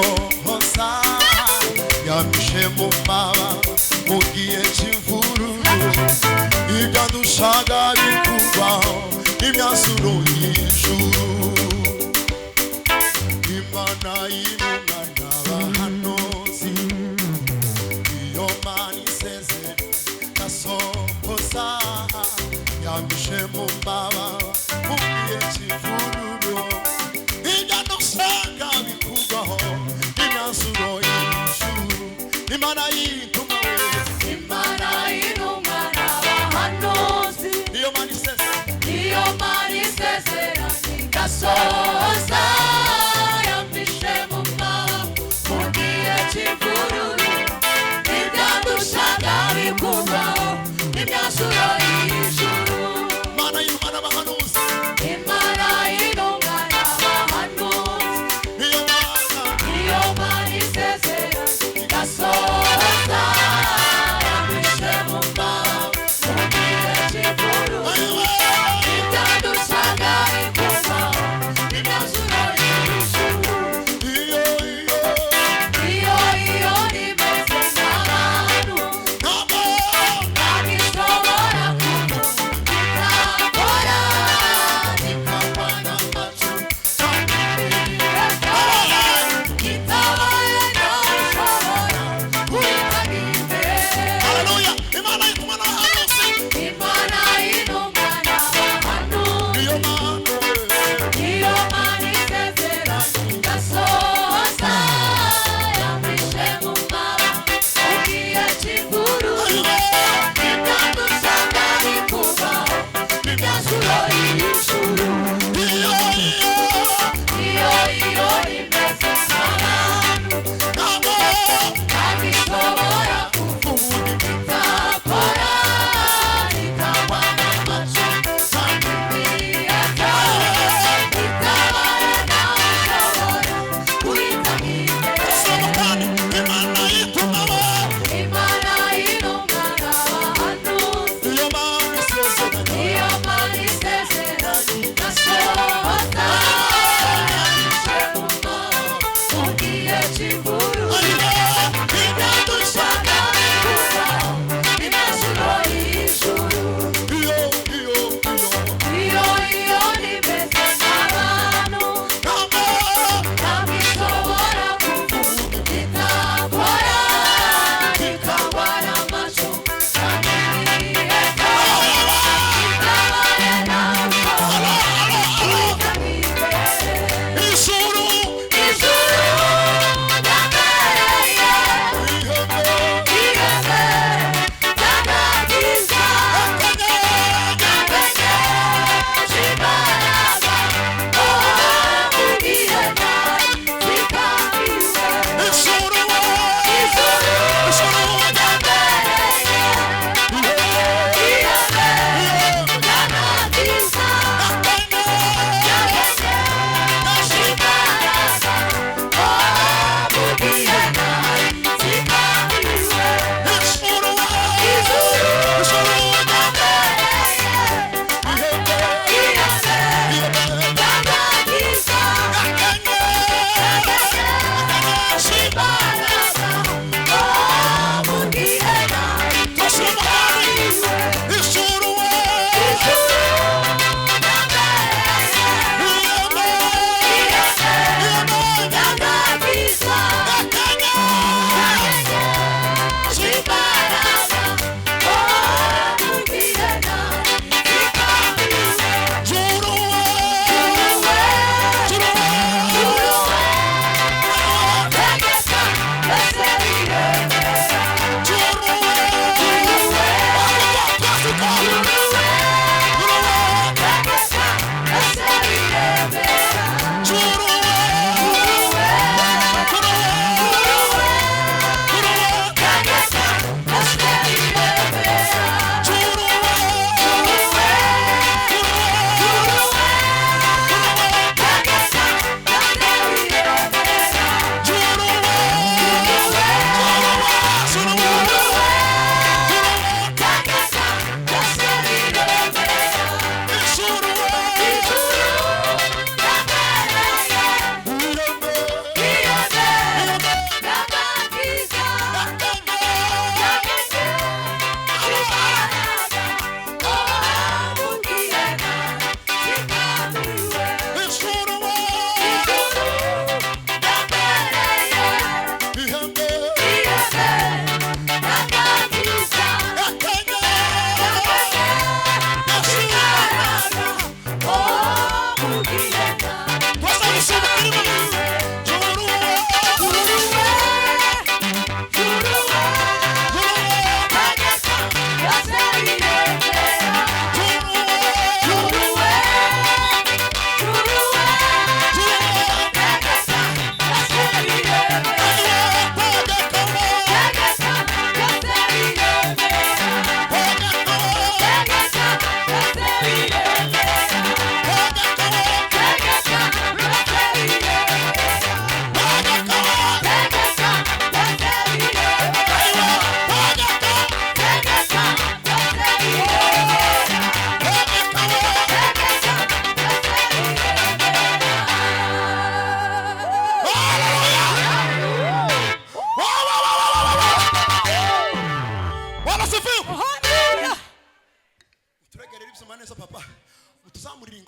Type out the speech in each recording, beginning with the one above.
gasohoza yamishe mu maba mu gihe cy'imvururu ibyadushaka bikurwaho imyanzuro y'ijuru Imana y'intumwa n'abahanuzi iyo Mana isezerano gasohoza yamishe mu maba mu gihe cy'imvururu ibyadushaka bikurwaho imyanzuro y'ijuru Imana y'intumwa n'abahanuzi iyo Mana isezerano gasohoza yamishe mu maba mu gihe cy'imvururu ibyadushaka bikurwaho imyanzuro y'ijuru Imana y'intumwa n'abahanuzi iyo Mana isezerano gasohoza yamishe mu maba mu gihe cy'imvururu ibyadushaka bikurwaho imyanzuro y'ijuru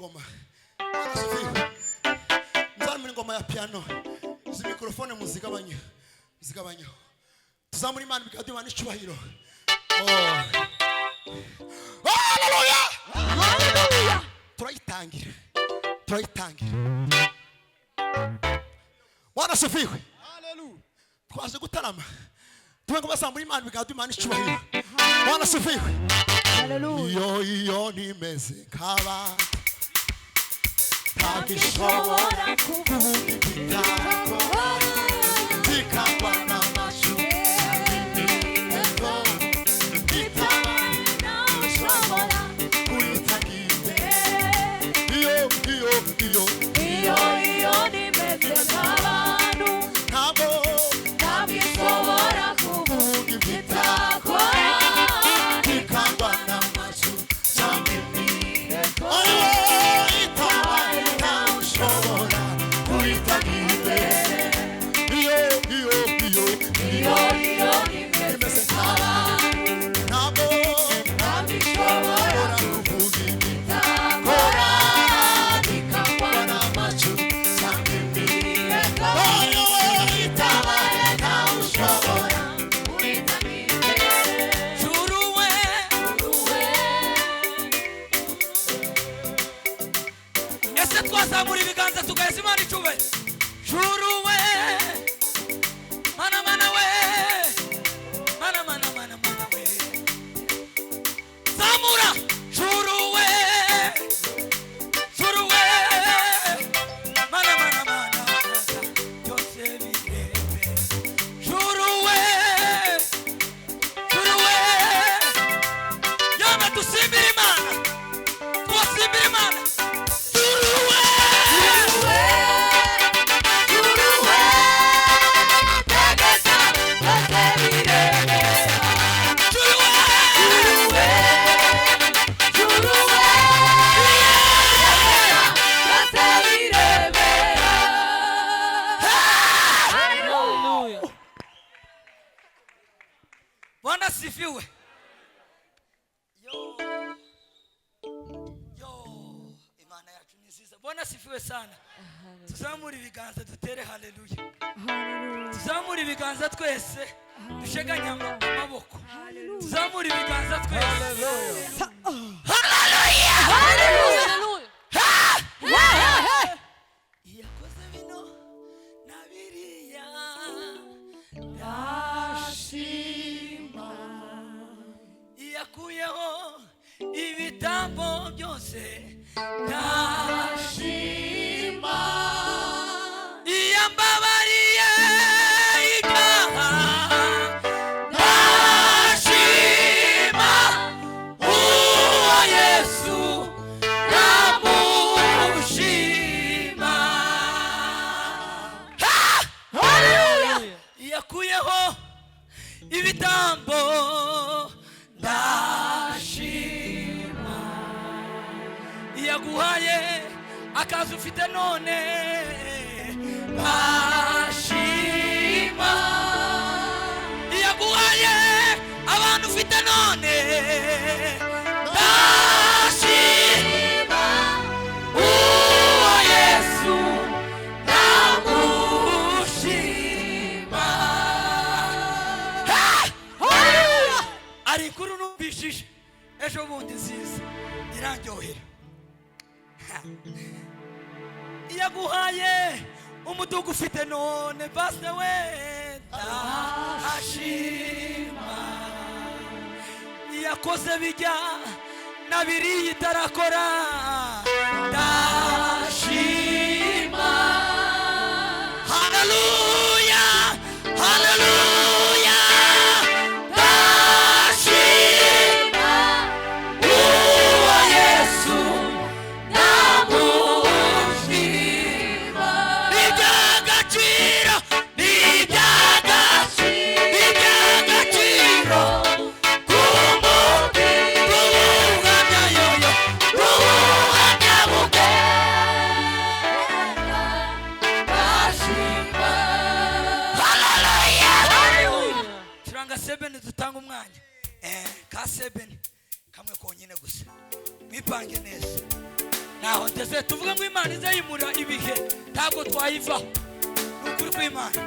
ngoma. Anasifiwe. Nzamuri ngoma ya piano. Izi mikrofone muzigabanye. Muzigabanye. Tuzamuri Imana bikadi Imana icubahiro. Hallelujah. Hallelujah. Turaitangira. Wanasifiwe. Hallelujah. Twaje gutarama. Tuwengo basambura Imana bikadi Imana icubahiro. Wanasifiwe. Hallelujah. Iyo nimeze nkaba tabishobora kuvuga ibitako bikagwa n'amashu n'imibego bitabana ushobora kuyitagize iyo nimeze nk'abantu ntabwo tabishobora kuvuga ibitako bikagwa n'amashu n'imibego twazamura ibiganza tugaheza Imana icubahiro. Juru we mana we mana we zamura juru we mana byose birebe juru we yama dusimbira Imana twasimbira Imana. Bwana sifiwe. Imana yacu ni nziza. Bwana sifiwe sana. Tuzamura ibiganza dutere haleluya. Tuzamura ibiganza twese dusheganya amaboko. Tuzamura ibiganza twese. Haleluya. Haleluya. Yakoze bino nabiriya ndashima. Yakuyeho ibitambo byose ndashima. Iyambabariye ikaha ndashima. Uwo Yesu namushima. Hallelujah. Yakuyeho ibitambo ndashima. Yaguhaye akazi ufite none ndashima. Yaguhaye abantu ufite none ndashima. Uwo Yesu namushima. Ari inkuru numvishije ejo bundi nziza irandyohera. Yaguhaye umudugu ufite none pastor we ndashima. Yakoze bijya nabiriye itarakora ndashima. Haleluya. Haleluya. Ndashima. Uwo Yesu namushima. Iby'agaciro kumuhamya yoyo kumuhamya buke ndashima. Haleluya. Turanga 7 dutanga umwanya ka 7 kamwe konyine gusa mwipange neza. naho ndetse tuvuga ngo Imana izayimura ibihe ntabwo twayiva n'ukuri kw'Imana.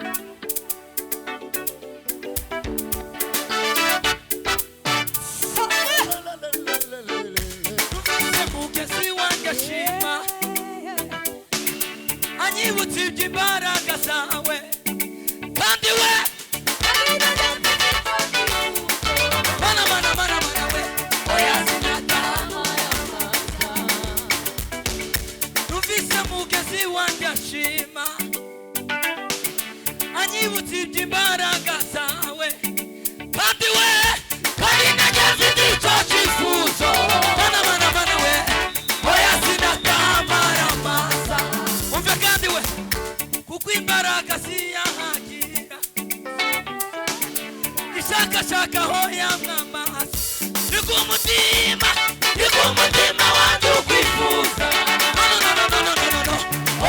Mugezi wanjye ashima anyibutse iby'imbaraga zawe kandi we mana we oya sinatama numvise mugezi wanjye ashima anyibutse iby'imbaraga zawe kandi we kandi nageze icyo cyifuzo mana we oya sinatamaramaza umve kandi we kuko imbaraga ziyahagira ishakashaka ho yamwamaza niko umutima wanjye ukwifuza no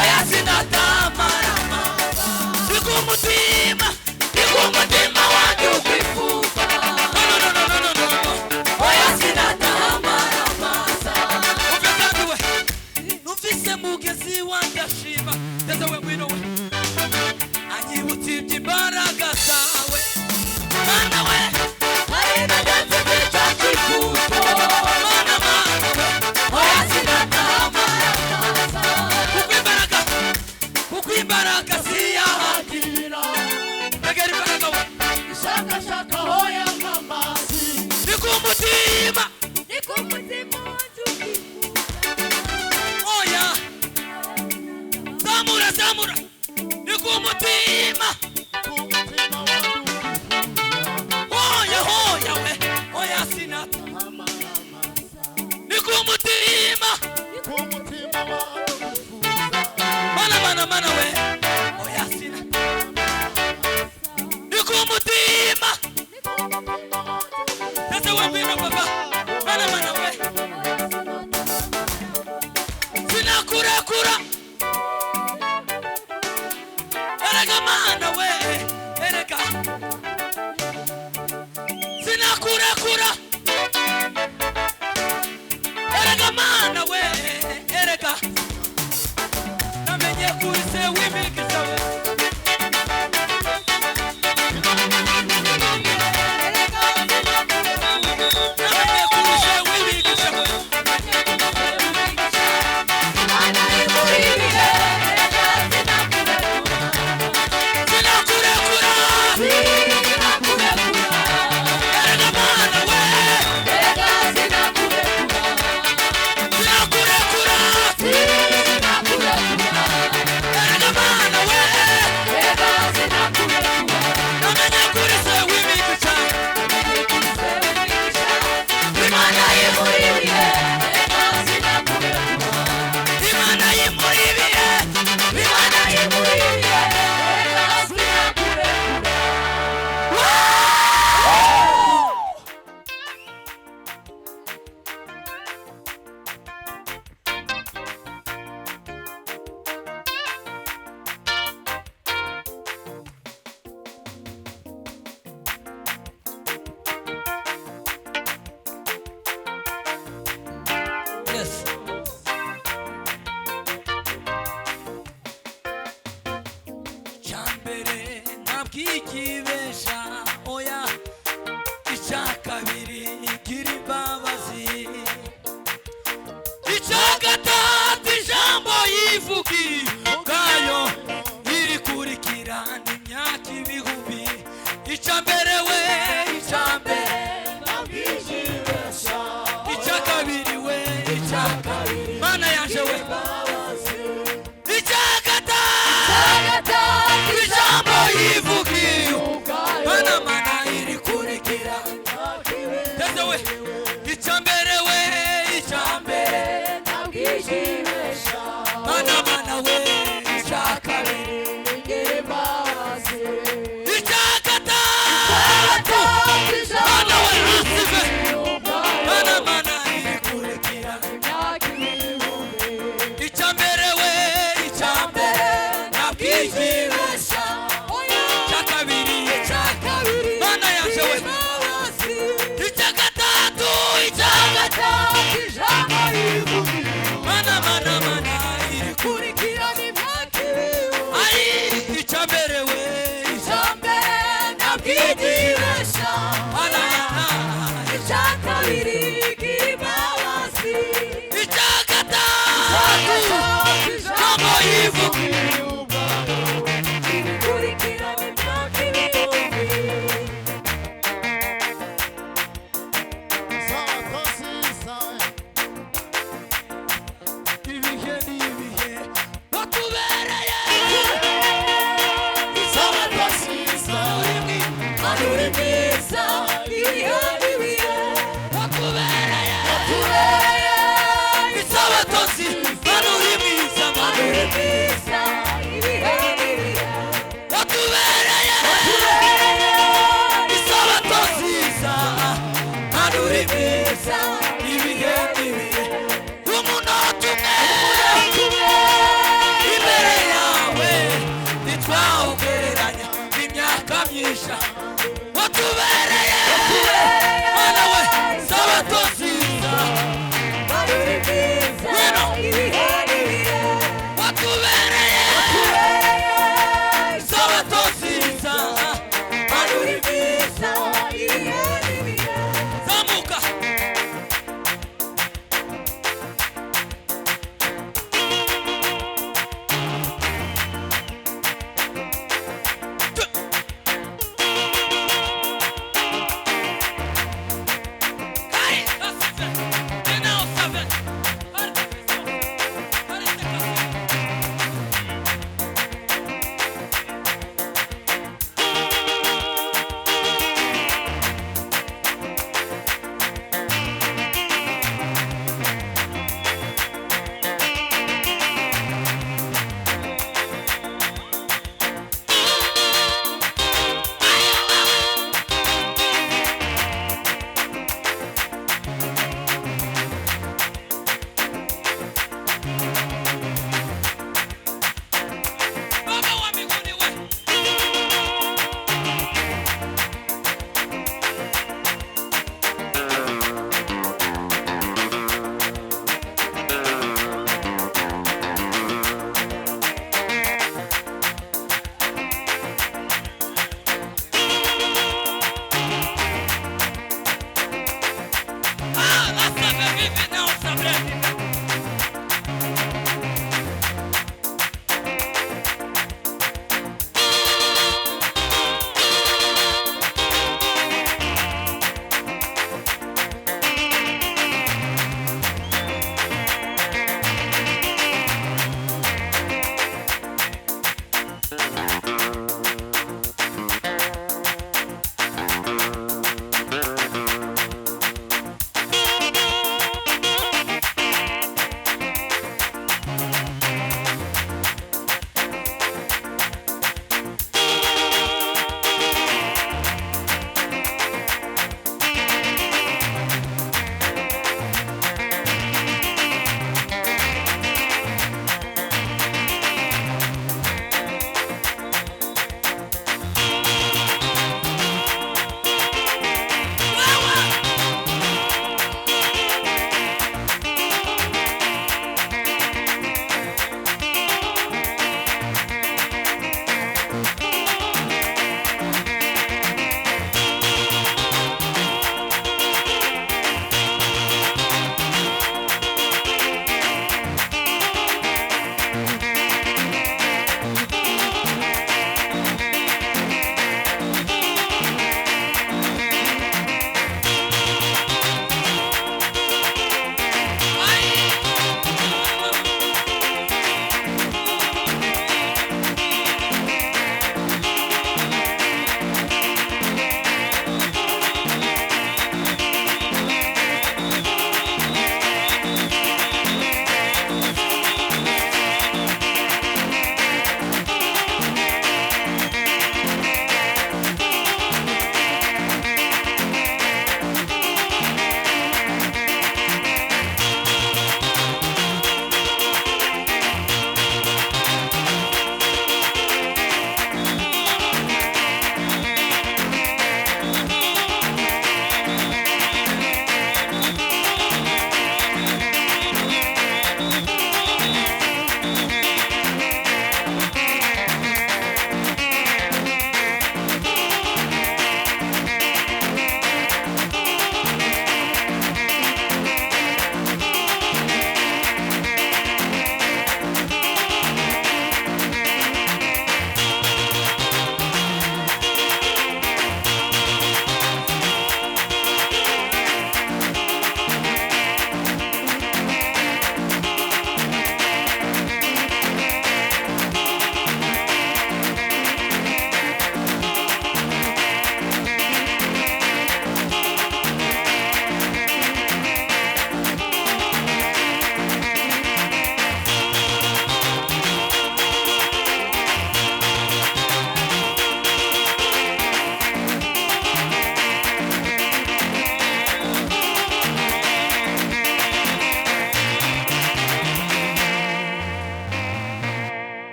oya sinatamaramaza niko umutima wanjye ukwifuza no oya sinatamaramaza umve kandi we numvise mugezi wanjye ashima ndetse we ngwino we anyibutse iby'imbaraga zawe mana we hari nageze icyo cyifuzo mana we oya sinatamaramaza kuko imbaraga ziyahagira tegera imbaraga we ishakashaka ho yamamazi niko umutima wanjye ukwifuza oya zamura niko umutima oya we oya sinatamaramaza niko umutima mana we oya sinatamaramaza niko umutima ndetse we mbino papa mana we sinakurekura erega mana we erega sinakurekura erega mana we erega namenye kuri se w'imigisha we namenye kuri se w'imigisha we ikibesha oya icyakabiri igira imbabazi icyagatatu ijambo yivugi ubwayo irikurikirana imyaka ibihumbi icyambere we icyambere icyakabiri we icyakabiri mana yaje we icyakatatu ijambo yivugi mana uri mwiza ibihe n'ibihe wakubereye isabato nziza uri mwiza uri mwiza ibihe n'ibihe wakubereye isabato nziza uri mwiza ibihe n'ibihe umunota umwe imbere yawe ntitwawugereranya imyaka myinshi watubera